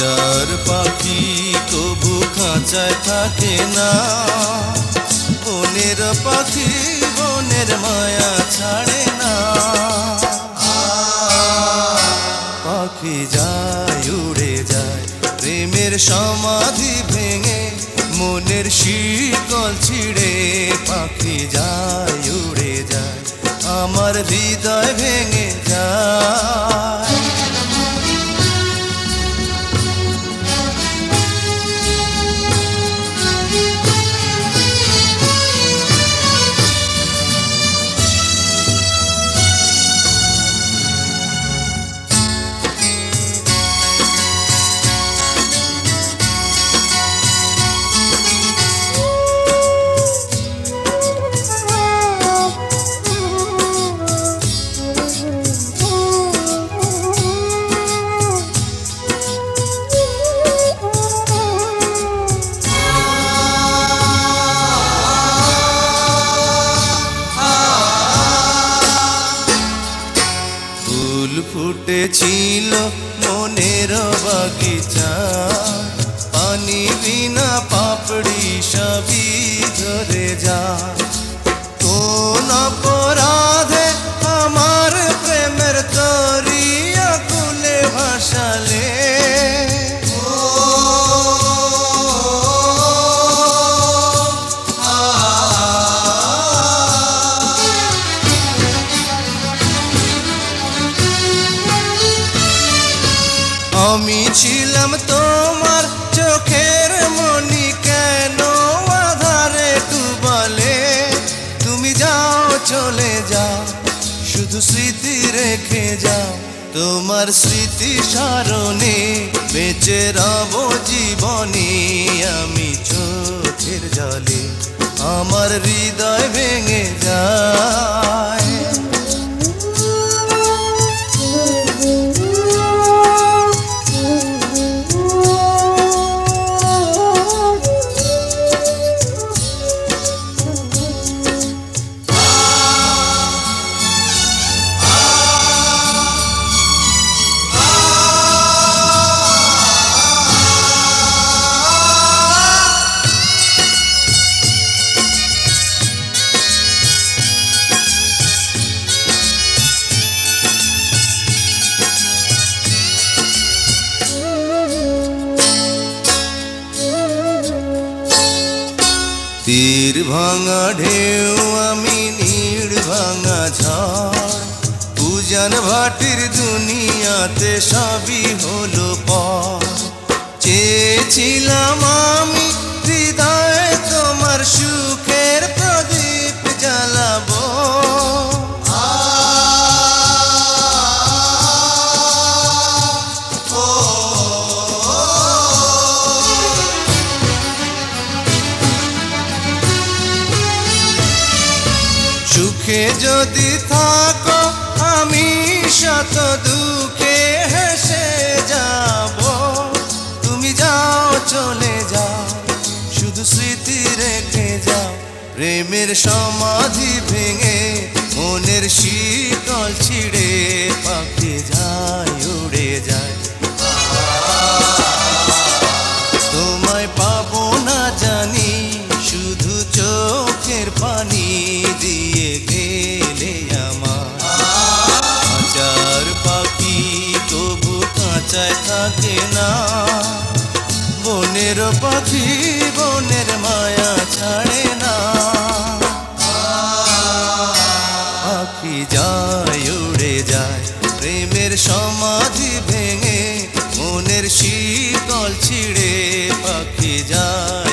হাজার পাখি তবু খাঁচায় থাকে না, বনের পাখি বনের মায়া ছাড়ে না। পাখি যায় উড়ে যায় প্রেমের সমাধি ভেঙে, মনের শিকল ছিঁড়ে। পাখি যায় উড়ে যায় আমার হৃদয় ভেঙে যায়। ফুটেছিল মনের বাগিচা, পানি বিনা পাপড়ি সবই ঝরে যায়। কোন অপরাধে আমার প্রেমের তরি আকুলে ভাসালে, আমি ছিলাম তোমার চোখের মনি, কেন আধারে ডুবালে? তুমি যাও চলে যাও শুধু স্মৃতি রেখে যাও, তোমার স্মৃতি স্মরণে বেঁচে রব জীবনে। আমি চোখের জলে আমার হৃদয় ভেঙে যায়। তীর ভাঙা ঢেউ আমি নীড় ভাঙা ঝড়, উজান ভাটির দুনিয়াতে সবই হলো পর। চেয়েছিলাম আমি হৃদয়ে তোমার সুখের প্রদীপ জ্বালাবো, সুখে যদি থাকো আমি শত দুঃখে হেসে যাব। তুমি যাও চলে যাও শুধু স্মৃতি রেখে যাও, প্রেমের সমাধি ভেঙে মনের শিকল ছিঁড়ে। পাখি যায় উড়ে যায় তোমায় পাবো না জানি, শুধু চোখের পানি দিয়ে গেলে আমার। হাজার পাখি তবু খাঁচায় থাকে না, বনের পাখি বনের মায়া ছাড়ে না। পাখি যায় উড়ে যায় প্রেমের সমাধি ভেঙে, মনের শিকল ছিঁড়ে। পাখি যায়